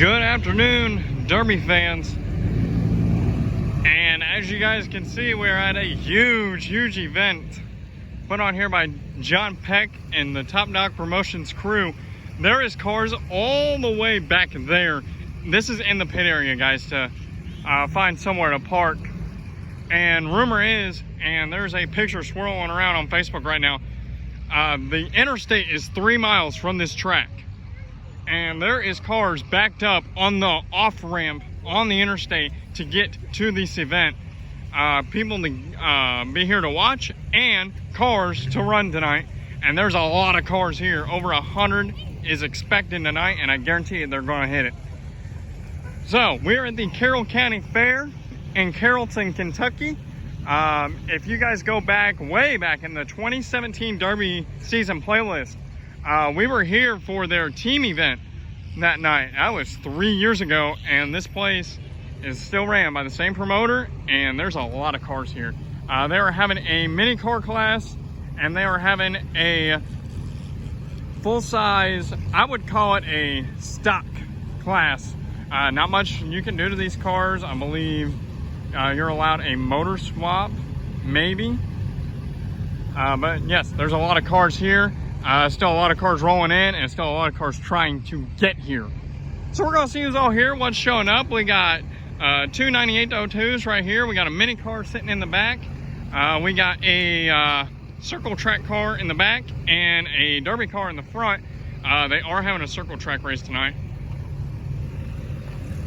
Good afternoon, Derby fans. And as you guys can see, we're at a huge event put on here by John Peck and the Top Dog Promotions crew. There is cars all the way back there. This is in the pit area, guys, to find somewhere to park. And rumor is, and there's a picture swirling around on Facebook right now, the interstate is 3 miles from this track. And there is cars backed up on the off-ramp on the interstate to get to this event. People to be here to watch and cars to run tonight. And there's a lot of cars here. Over 100 is expected tonight, and I guarantee you they're going to hit it. So we're at the Carroll County Fair in Carrollton, Kentucky. If you guys go back, way back in the 2017 Derby season playlist, we were here for their team event that night. That was 3 years ago, and this place is still ran by the same promoter, and there's a lot of cars here. They were having a mini car class, and they were having a full-size, I would call it a stock class. Not much you can do to these cars. I believe you're allowed a motor swap, maybe. But yes, there's a lot of cars here. Still a lot of cars rolling in, and still a lot of cars trying to get here. So we're gonna see who's all here, what's showing up. We got two 9802s right here. We got a mini car sitting in the back. We got a circle track car in the back and a Derby car in the front. They are having a circle track race tonight.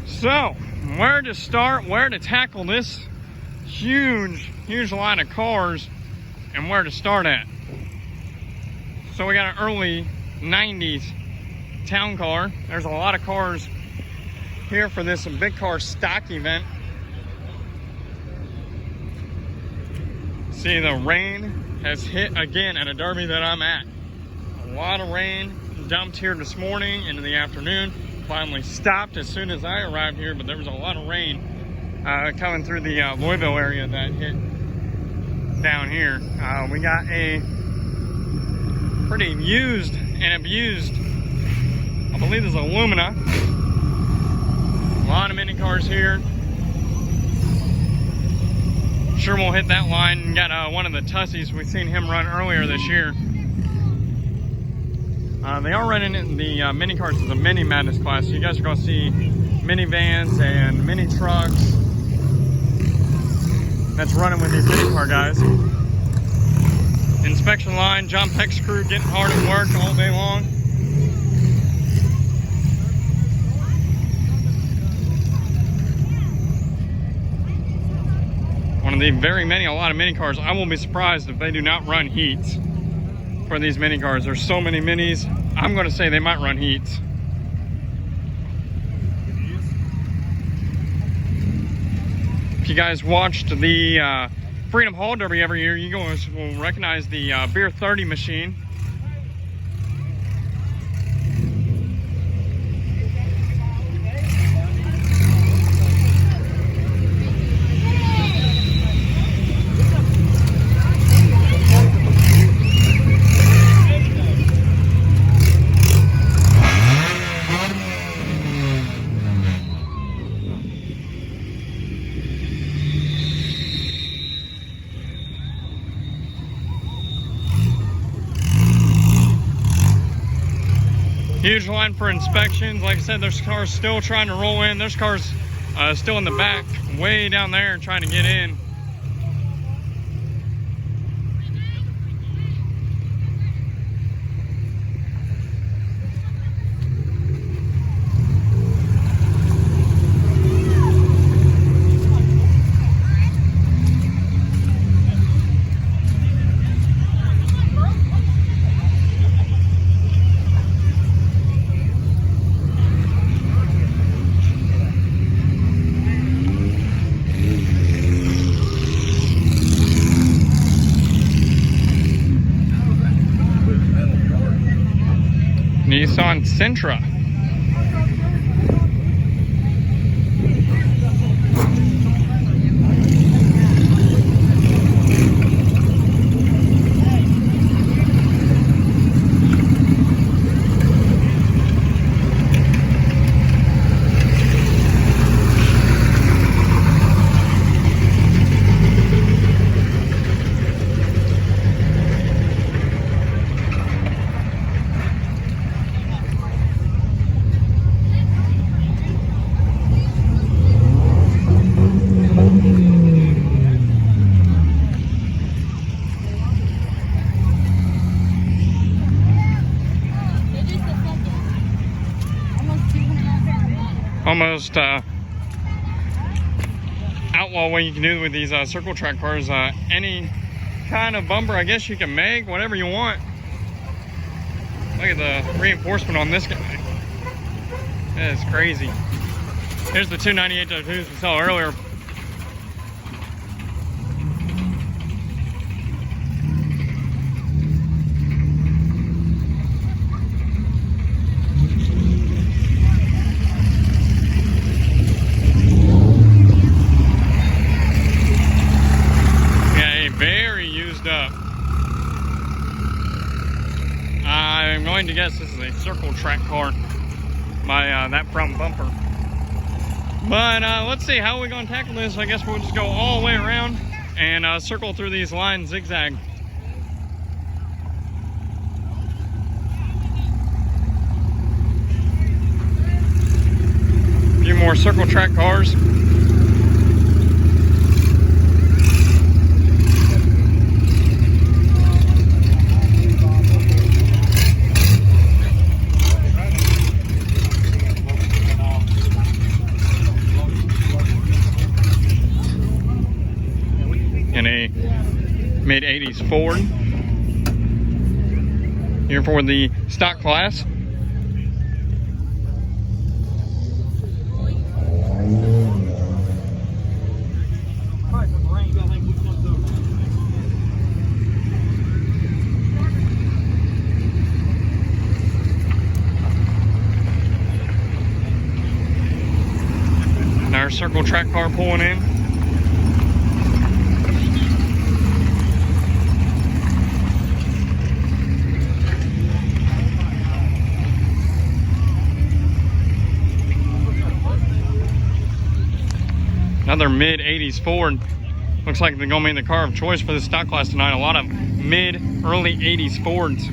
So where to start, where to tackle this huge line of cars, and where to start at. So we got an early 90s town car. There's a lot of cars here for this big car stock event. See, the rain has hit again at a Derby that I'm at. A lot of rain dumped here this morning into the afternoon. Finally stopped as soon as I arrived here, but there was a lot of rain coming through the Louisville area that hit down here. We got a pretty used and abused, I believe this is Illumina. A lot of mini cars here. Sure we'll hit that line. Got one of the Tussies. We've seen him run earlier this year. They are running in the mini cars as a mini madness class. So you guys are going to see minivans and mini trucks that's running with these mini car guys. Inspection line, John Peck's crew getting hard at work all day long. One of the a lot of mini cars. I will be surprised if they do not run heats for these mini cars. There's so many minis. I'm going to say they might run heats. If you guys watched the Freedom Hall Derby every year, you guys will recognize the Beer 30 machine. Huge line for inspections. Like I said, there's cars still trying to roll in. There's cars still in the back, way down there, trying to get in. Nissan Sentra. almost outlaw what you can do with these circle track cars. Any kind of bumper, I guess you can make, whatever you want. Look at the reinforcement on this guy. That is crazy. Here's the 298.2s we saw earlier. I'm going to guess this is a circle track car by that front bumper. But let's see, how are we going to tackle this? I guess we'll just go all the way around and circle through these lines, zigzag. A few more circle track cars. In a mid-80s Ford. Here for the stock class. And our circle track car pulling in. Another mid-80s Ford. Looks like they're going to be the car of choice for the stock class tonight. A lot of mid-early 80s Fords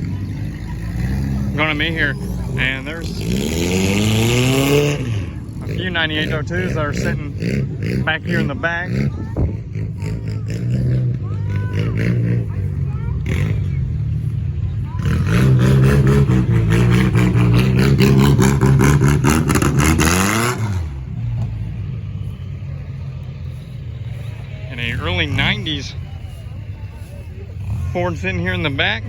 going to be here. And there's a few 98.02s that are sitting back here in the back. And a early 90s Ford sitting here in the back.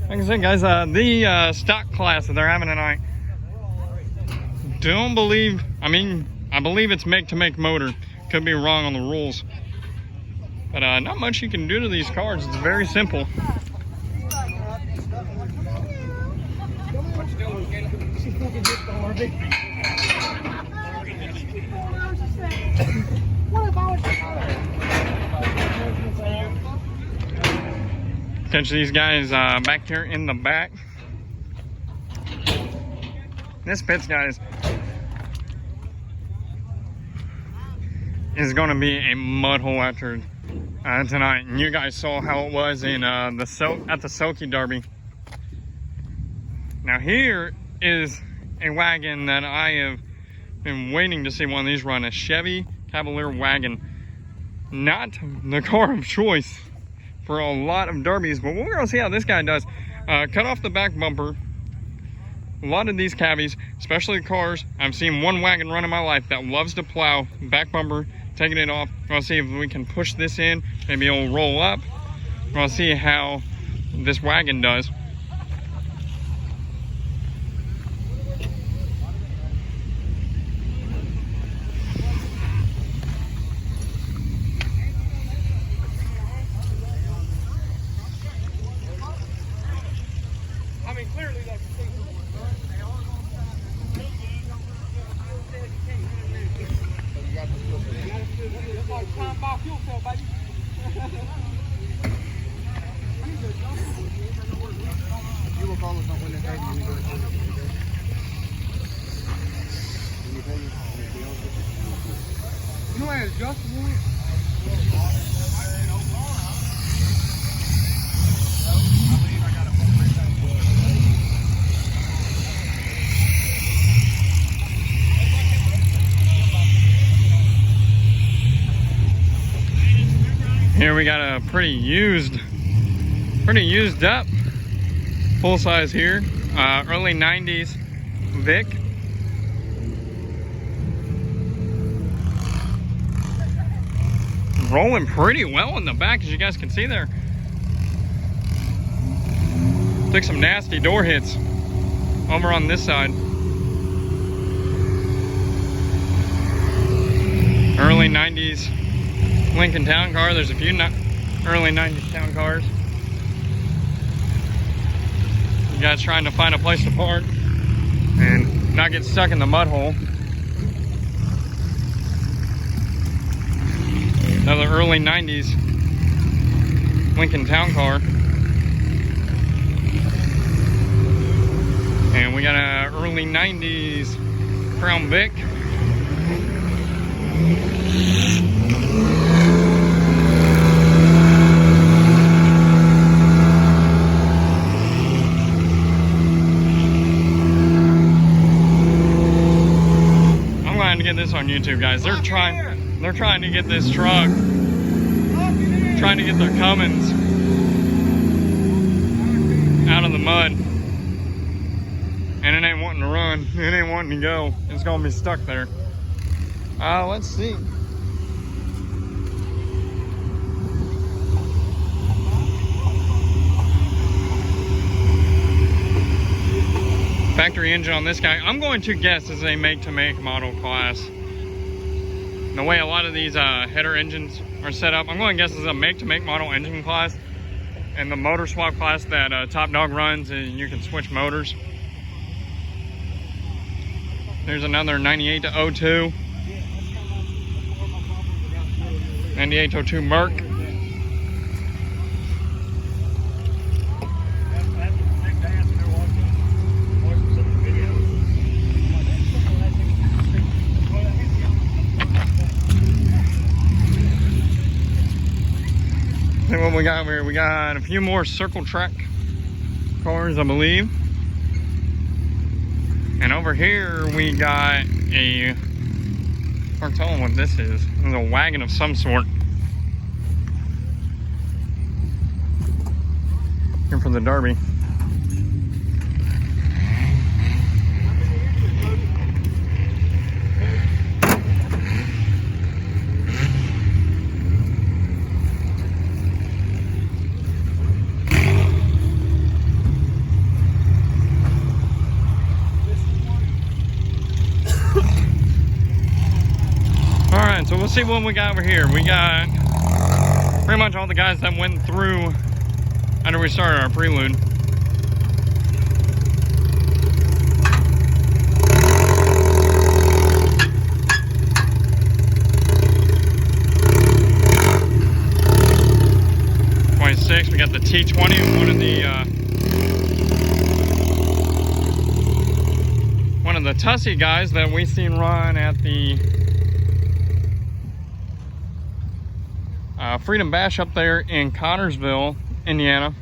Like I said, guys, the stock class that they're having tonight, I believe it's make-to-make motor. Could be wrong on the rules. But not much you can do to these cars. It's very simple. Catch these guys back here in the back. This pits, guys, is going to be a mud hole after tonight. And you guys saw how it was in at the Selkie Derby. Now here is a wagon that I have been waiting to see one of these run, a Chevy Cavalier wagon. Not the car of choice for a lot of derbies, but we're gonna see how this guy does. Cut off the back bumper. A lot of these cavies, especially cars, I've seen one wagon run in my life that loves to plow, back bumper, taking it off. We're gonna see if we can push this in, maybe it'll roll up. We're gonna see how this wagon does. You know I adjustable. Here we got a pretty used up full size here, early 90s Vic. rolling pretty well in the back, as you guys can see there. Took some nasty door hits over on this side. Early 90s Lincoln Town Car. There's a few early 90s town cars. You guys trying to find a place to park and not get stuck in the mud hole. Another early 90s Lincoln Town Car. And we got an early 90s Crown Vic. I'm glad to get this on YouTube, guys. They're trying to get this truck, trying to get their Cummins out of the mud. And it ain't wanting to run. It ain't wanting to go. It's gonna be stuck there. Let's see. Factory engine on this guy. I'm going to guess is a make-to-make model class. The way a lot of these header engines are set up, I'm going to guess is a make-to-make model engine class. And the motor swap class that Top Dog runs, and you can switch motors. There's another 98 to 02. 98 02 Merc. And what we got here, we got a few more circle track cars, I believe. And over here we got a, can't tell them what this is. It's a wagon of some sort. Here for the Derby. Alright, so we'll see what we got over here. We got pretty much all the guys that went through after we started our Prelude. We got the T20, one of the Tussy guys that we seen run at the Freedom Bash up there in Connersville, Indiana.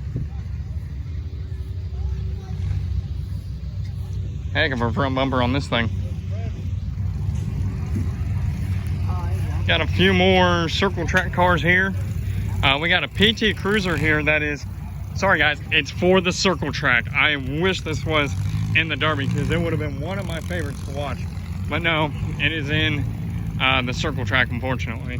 Heck of a front bumper on this thing. Got a few more circle track cars here. We got a PT Cruiser here that is, sorry guys, it's for the circle track. I wish this was in the Derby because it would have been one of my favorites to watch. But no, it is in the circle track, unfortunately.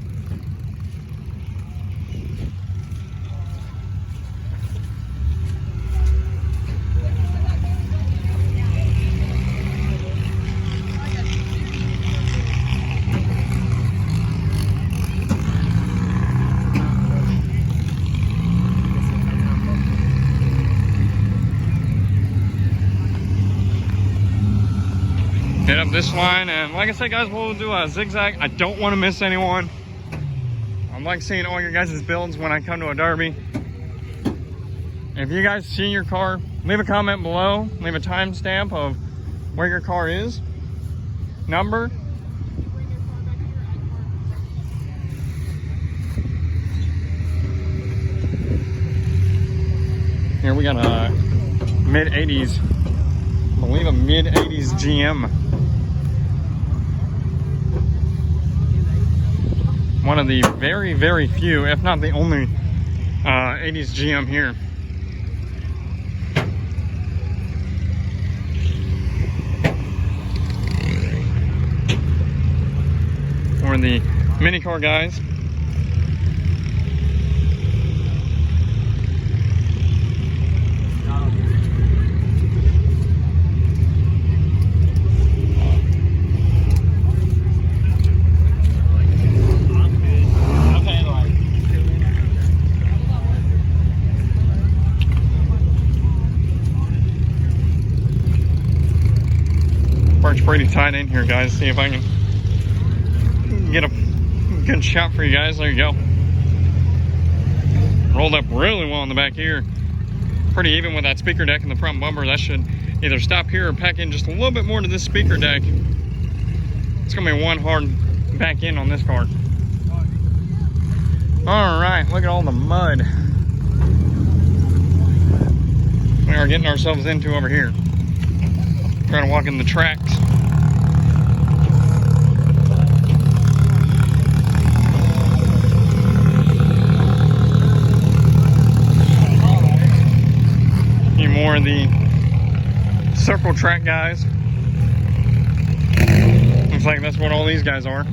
Hit up this line, and like I said, guys, we'll do a zigzag. I don't want to miss anyone. I like seeing all your guys' builds when I come to a Derby. If you guys see your car, leave a comment below. Leave a timestamp of where your car is, number. Here we got a mid-80s, I believe a mid-80s GM. One of the very, very few, if not the only 80s GM here. For the mini car guys. Park's pretty tight in here, guys. See if I can get a good shot for you guys. There you go. Rolled up really well in the back here. Pretty even with that speaker deck in the front bumper. That should either stop here or pack in just a little bit more to this speaker deck. It's gonna be one hard back in on this car. All right, look at all the mud we are getting ourselves into over here. We're gonna walk in the tracks. A few more of the circle track guys. Looks like that's what all these guys are.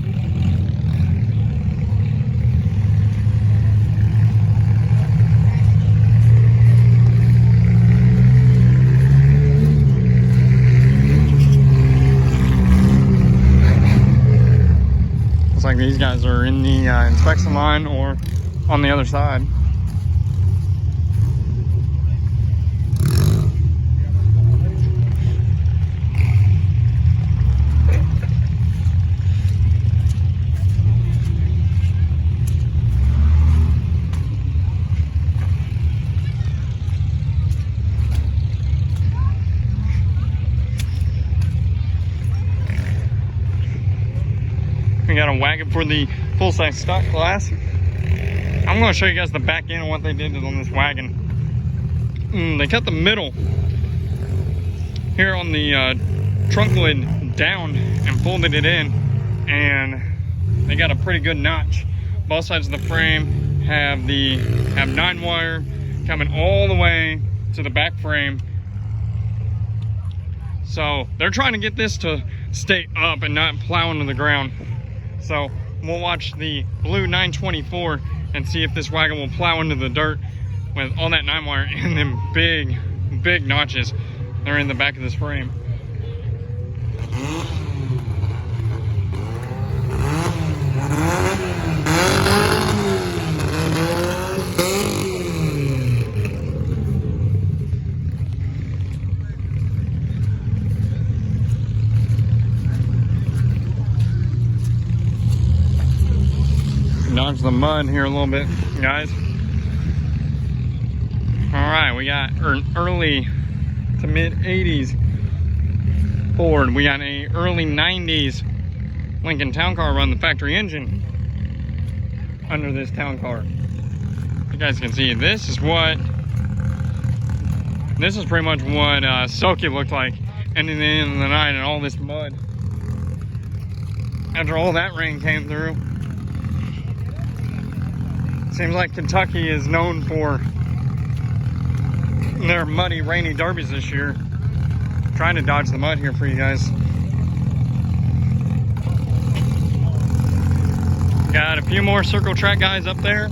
Looks like these guys are in the inspection line or on the other side. We got a wagon for the full-size stock class. I'm going to show you guys the back end of what they did on this wagon. They cut the middle here on the trunk lid down and folded it in, and they got a pretty good notch. Both sides of the frame have 9-wire coming all the way to the back frame. So they're trying to get this to stay up and not plow into the ground. So we'll watch the blue 924 and see if this wagon will plow into the dirt with all that 9-wire and them big notches that are in the back of this frame. Dodge the mud here a little bit, guys. All right, we got an early to mid 80s Ford. We got a early 90s Lincoln Town Car run the factory engine under this Town Car. You guys can see this is pretty much what Soaky looked like ending the end of the night and all this mud after all that rain came through. Seems like Kentucky is known for their muddy, rainy derbies this year. Trying to dodge the mud here for you guys. Got a few more circle track guys up there.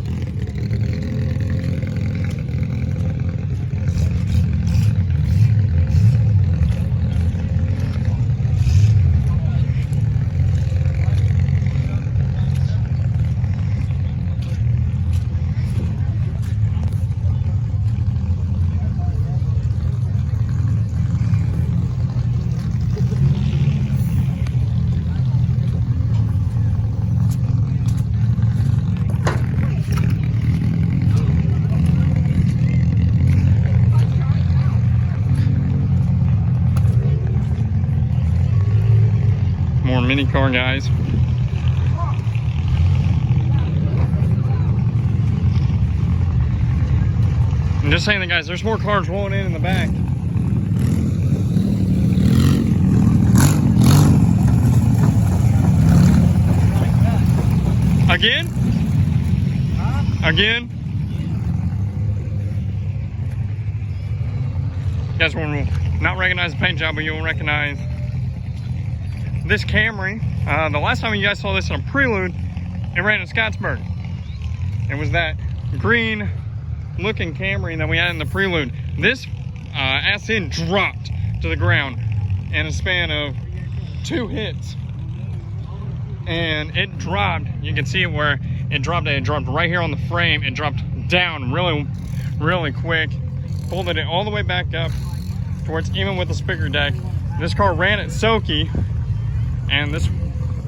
More mini car guys. I'm just saying that, guys, there's more cars rolling in the back. Again? Again? You guys will not recognize the paint job, but you'll recognize this Camry. The last time you guys saw this on Prelude, it ran in Scottsburg. It was that green looking Camry that we had in the Prelude. This SN dropped to the ground in a span of 2 hits. And it dropped, you can see it where it dropped right here on the frame. It dropped down really quick. Folded it all the way back up towards even with the speaker deck. This car ran at Soki, and this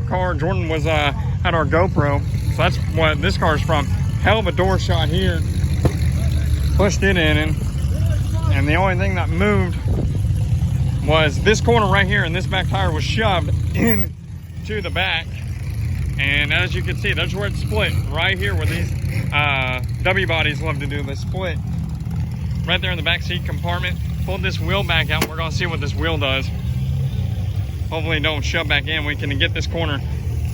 car, Jordan was had our GoPro, so that's what this car is from. Hell of a door shot here. Pushed it in, and the only thing that moved was this corner right here, and this back tire was shoved into the back. And as you can see, that's where it split, right here where these W bodies love to do. They split right there in the back seat compartment. Pulled this wheel back out. We're gonna see what this wheel does. Hopefully it don't shove back in. We can get this corner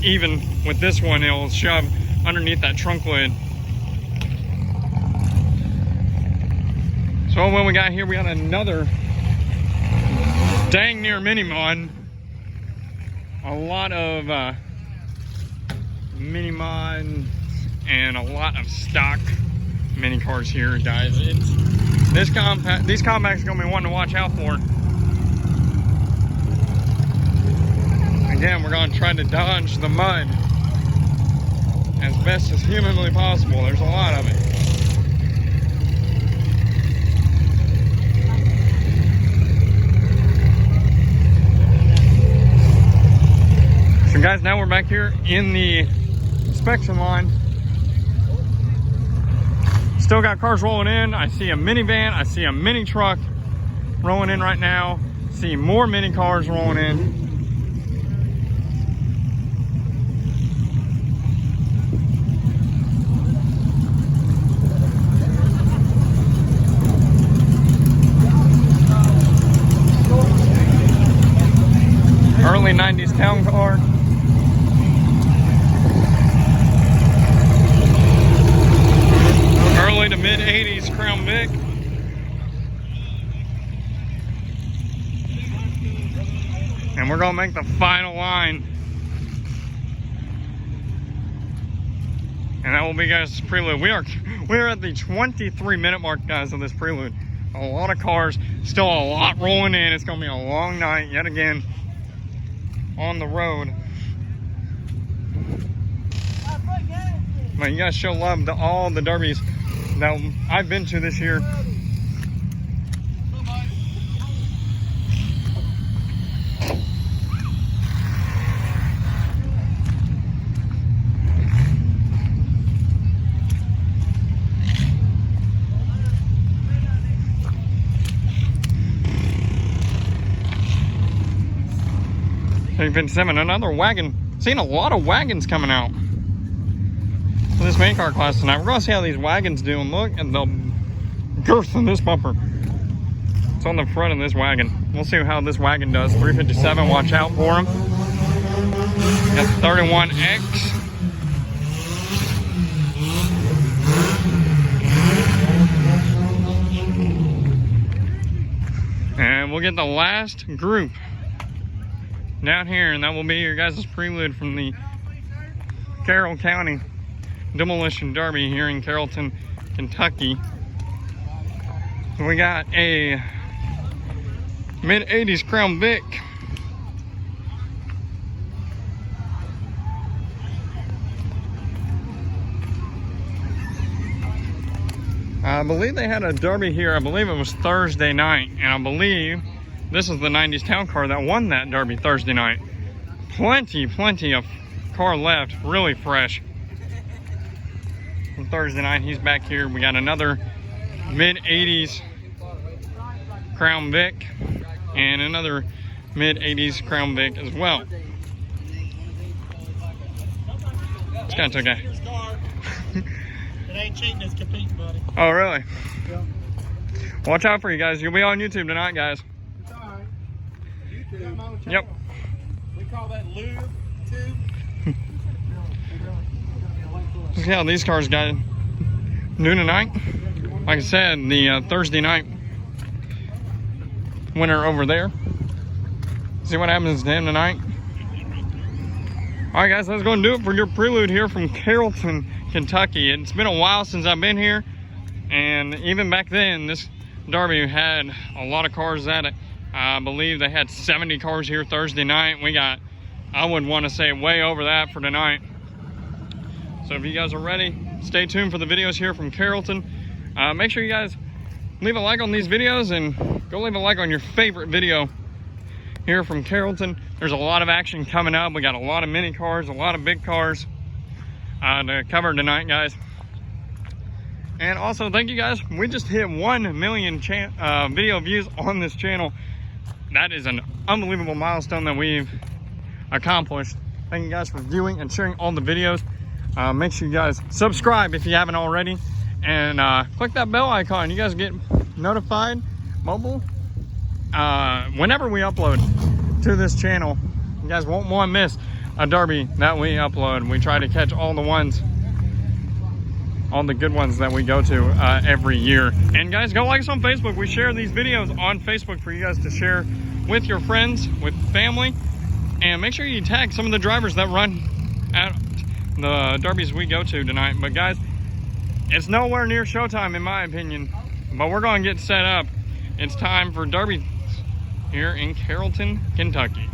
even with this one. It'll shove underneath that trunk lid. So what we got here, we got another dang near mini mod. A lot of mini mod and a lot of stock mini cars here, guys. These compacts are gonna be one to watch out for. Again, we're gonna try to dodge the mud as best as humanly possible. There's a lot of it. So guys, now we're back here in the inspection line. Still got cars rolling in. I see a minivan, I see a mini truck rolling in right now. See more mini cars rolling in. Early 90s town car. Early to mid 80s Crown Vic. And we're gonna make the final line. And that will be, guys, Prelude. We are at the 23-minute mark, guys, of this Prelude. A lot of cars, still a lot rolling in. It's gonna be a long night yet again on the road. But you guys show love to all the derbies that I've been to this year. They've been sending another wagon. Seen a lot of wagons coming out for this main car class tonight. We're gonna see how these wagons do, and look at the girth in this bumper. It's on the front of this wagon. We'll see how this wagon does. 357, watch out for them. Got the 31X. And we'll get the last group down here, and that will be your guys' Prelude from the Carroll County Demolition Derby here in Carrollton, Kentucky. So we got a mid-80s Crown Vic. I believe they had a derby here. I believe it was Thursday night, and I believe this is the 90s town car that won that derby Thursday night. Plenty of car left, really fresh. From Thursday night, he's back here. We got another mid-80s Crown Vic and another mid-80s Crown Vic as well. It's kind of okay. It ain't cheating, it's competing, buddy. Oh, really? Yeah. Watch out for you guys. You'll be on YouTube tonight, guys. It's all right. YouTube. Yep. We call that lube tube. See how these cars got noon tonight. Like I said, the Thursday night winner over there. See what happens to him tonight. All right, guys, that's going to do it for your Prelude here from Carrollton, Kentucky. It's been a while since I've been here, and even back then, this derby had a lot of cars at it. I believe they had 70 cars here Thursday night. We got, I would want to say, way over that for tonight. So if you guys are ready, stay tuned for the videos here from Carrollton. Make sure you guys leave a like on these videos, and go leave a like on your favorite video here from Carrollton. There's a lot of action coming up. We got a lot of mini cars, a lot of big cars to cover tonight, guys. And also, thank you guys. We just hit 1 million video views on this channel. That is an unbelievable milestone that we've accomplished. Thank you guys for viewing and sharing all the videos. Make sure you guys subscribe if you haven't already, and click that bell icon. You guys get notified mobile whenever we upload to this channel. You guys won't want to miss a derby that we upload. We try to catch all the ones, all the good ones that we go to every year. And guys, go like us on Facebook. We share these videos on Facebook for you guys to share with your friends, with family, and make sure you tag some of the drivers that run at the derbies we go to tonight. But guys, it's nowhere near showtime in my opinion, but we're going to get set up. It's time for derby here in Carrollton, Kentucky.